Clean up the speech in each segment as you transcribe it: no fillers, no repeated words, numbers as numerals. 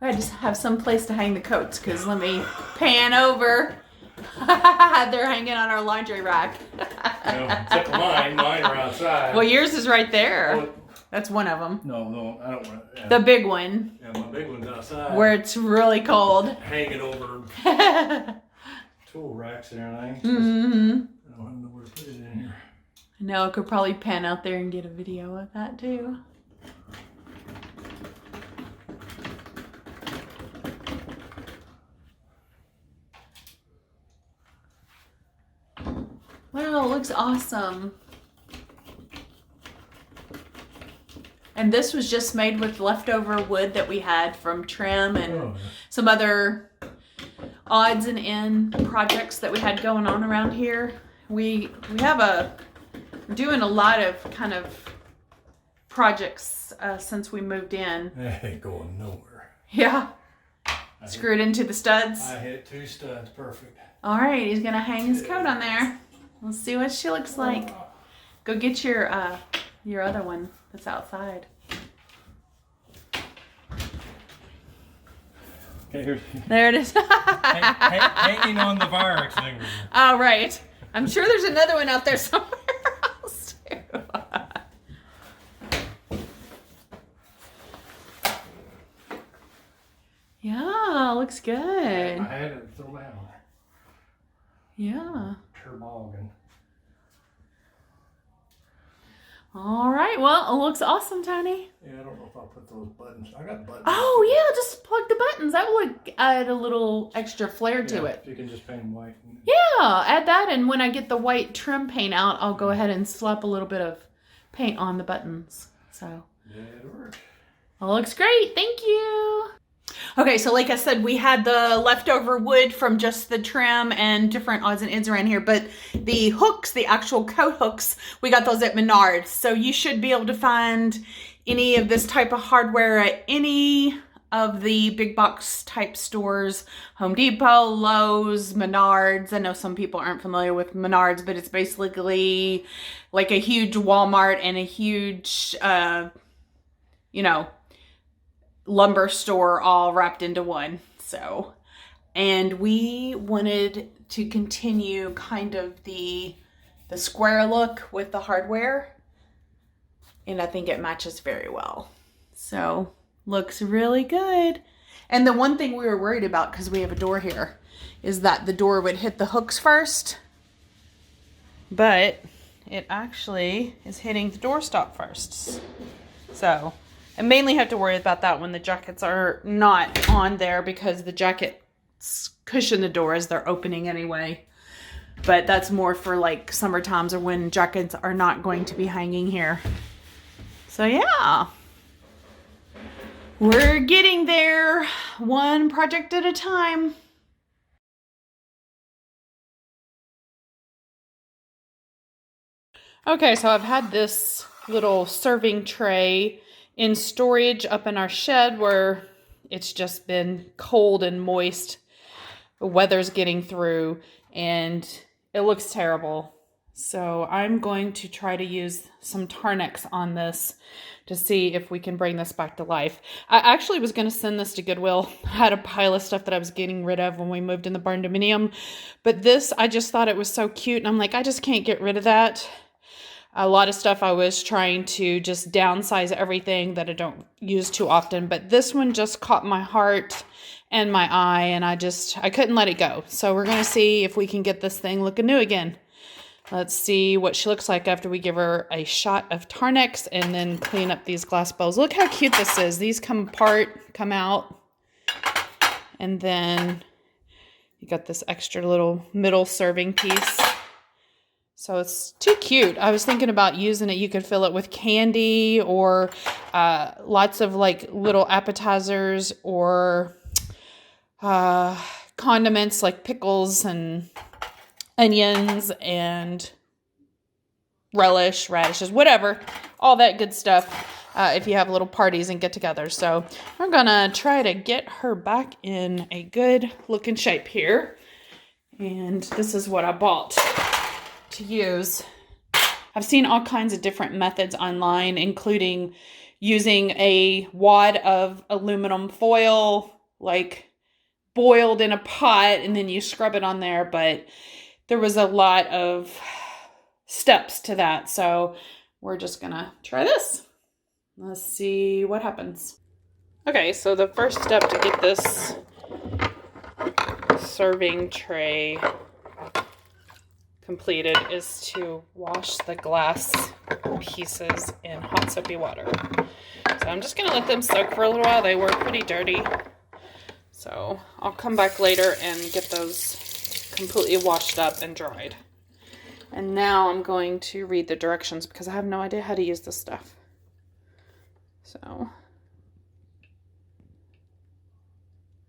I just have some place to hang the coats, because let me pan over. They're hanging on our laundry rack. Except for mine are outside. Well, yours is right there. That's one of them. No, I don't want to. The big one. Yeah, my big one's outside. Where it's really cold. Hanging over tool racks and everything. I don't know where to put it in here. I know, I could probably pan out there and get a video of that too. Wow, it looks awesome. And this was just made with leftover wood that we had from trim and some other odds and end projects that we had going on around here. We're doing a lot of kind of projects since we moved in. It ain't going nowhere. Yeah. Screwed into the studs. I hit 2 studs, perfect. All right, he's gonna hang his coat on there. Let's see what she looks like. Go get your other one that's outside. Okay, there it is. hanging on the fire extinguisher. All right. I'm sure there's another one out there somewhere else too. Yeah, looks good. I had it thrown down. Yeah. Toboggan. All right. Well, it looks awesome, Tony. Yeah, I don't know if I'll put those buttons. I got buttons. Oh, yeah. Just plug the buttons. That would add a little extra flair to it. You can just paint them white. Yeah, add that. And when I get the white trim paint out, I'll go ahead and slap a little bit of paint on the buttons. So. Yeah, it works. It looks great. Thank you. Okay, so like I said, we had the leftover wood from just the trim and different odds and ends around here, but the hooks, the actual coat hooks, we got those at Menards. So you should be able to find any of this type of hardware at any of the big box type stores, Home Depot, Lowe's, Menards. I know some people aren't familiar with Menards, but it's basically like a huge Walmart and a huge, lumber store all wrapped into one. So, and we wanted to continue kind of the square look with the hardware, and I think it matches very well. So, looks really good. And the one thing we were worried about, because we have a door here, is that the door would hit the hooks first, but it actually is hitting the doorstop first. So I mainly have to worry about that when the jackets are not on there, because the jackets cushion the door as they're opening anyway. But that's more for like summer times or when jackets are not going to be hanging here. So yeah, we're getting there, one project at a time. Okay, so I've had this little serving tray in storage up in our shed where it's just been cold and moist. The weather's getting through and it looks terrible. So I'm going to try to use some Tarnex on this to see if we can bring this back to life. I actually was going to send this to Goodwill. I had a pile of stuff that I was getting rid of when we moved in the Barndominium. But this, I just thought it was so cute. And I'm like, I just can't get rid of that. A lot of stuff I was trying to just downsize everything that I don't use too often. But this one just caught my heart and my eye, and I couldn't let it go. So we're going to see if we can get this thing looking new again. Let's see what she looks like after we give her a shot of Tarnex and then clean up these glass bowls. Look how cute this is. These come apart, come out, and then you got this extra little middle serving piece. So it's too cute. I was thinking about using it. You could fill it with candy or lots of like little appetizers or condiments like pickles and onions and relish, radishes, whatever. All that good stuff if you have little parties and get-togethers. So I'm going to try to get her back in a good looking shape here. And this is what I bought to use. I've seen all kinds of different methods online, including using a wad of aluminum foil like boiled in a pot and then you scrub it on there, but there was a lot of steps to that. So we're just gonna try this. Let's see what happens. Okay, so the first step to get this serving tray completed is to wash the glass pieces in hot soapy water. So I'm just gonna let them soak for a little while. They were pretty dirty. So I'll come back later and get those completely washed up and dried. And now I'm going to read the directions because I have no idea how to use this stuff. So,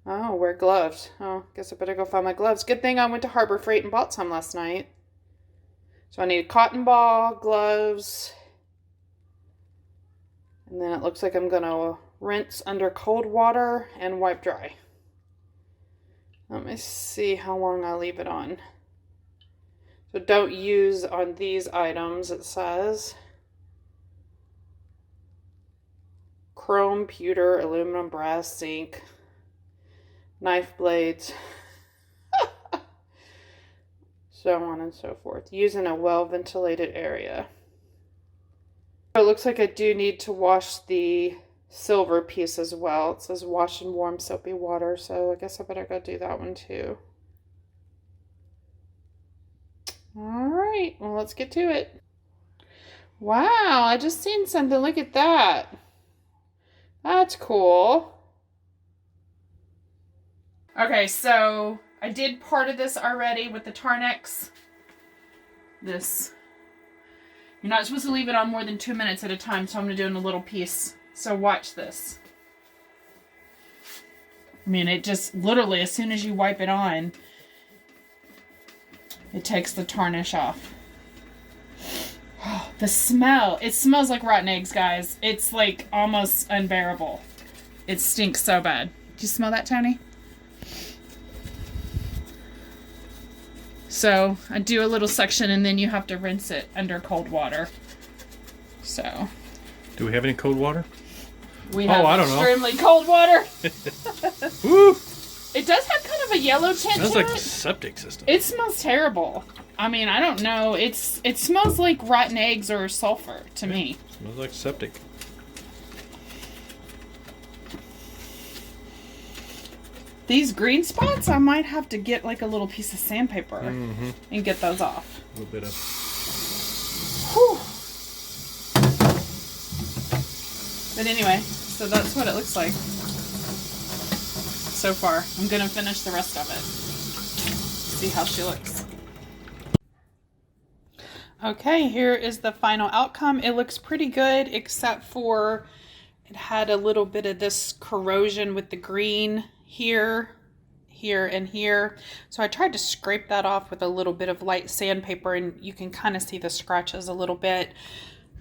oh, wear gloves. Oh, guess I better go find my gloves. Good thing I went to Harbor Freight and bought some last night. So I need a cotton ball, gloves, and then it looks like I'm gonna rinse under cold water and wipe dry. Let me see how long I leave it on. So don't use on these items, it says. Chrome, pewter, aluminum, brass, zinc, knife blades, so on and so forth. Use in a well-ventilated area. So it looks like I do need to wash the silver piece as well. It says wash in warm soapy water, so I guess I better go do that one too. All right, well, let's get to it. Wow, I just seen something. Look at that. That's cool. Okay, so I did part of this already with the Tarnex. This. You're not supposed to leave it on more than 2 minutes at a time, so I'm going to do in a little piece. So watch this. I mean, it just literally, as soon as you wipe it on, it takes the tarnish off. Oh, the smell. It smells like rotten eggs, guys. It's like almost unbearable. It stinks so bad. Do you smell that, Tony? So I do a little section and then you have to rinse it under cold water. So. Do we have any cold water? We have I don't extremely cold water. Woo! It does have kind of a yellow tint Smells to like it. the septic system. It smells terrible. I mean, I don't know. It smells like rotten eggs or sulfur to me. Smells like septic. These green spots, I might have to get like a little piece of sandpaper and get those off. A little bit of. Whew. But anyway, so that's what it looks like so far. I'm gonna finish the rest of it. See how she looks. Okay, here is the final outcome. It looks pretty good, except for it had a little bit of this corrosion with the green here, here, and here. So I tried to scrape that off with a little bit of light sandpaper, and you can kind of see the scratches a little bit.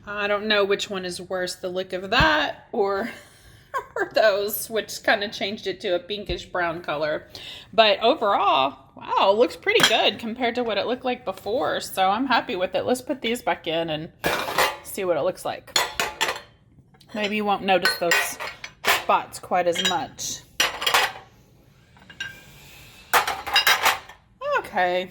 I don't know which one is worse, the look of that or those, which kind of changed it to a pinkish brown color. But overall, wow, it looks pretty good compared to what it looked like before. So I'm happy with it. Let's put these back in and see what it looks like. Maybe you won't notice those spots quite as much. Okay.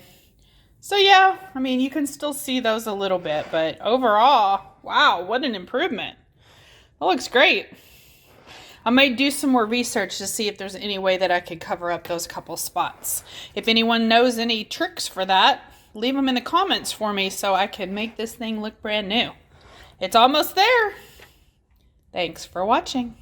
So yeah, I mean, you can still see those a little bit, but overall, wow, what an improvement. That looks great. I might do some more research to see if there's any way that I could cover up those couple spots. If anyone knows any tricks for that, leave them in the comments for me so I can make this thing look brand new. It's almost there. Thanks for watching.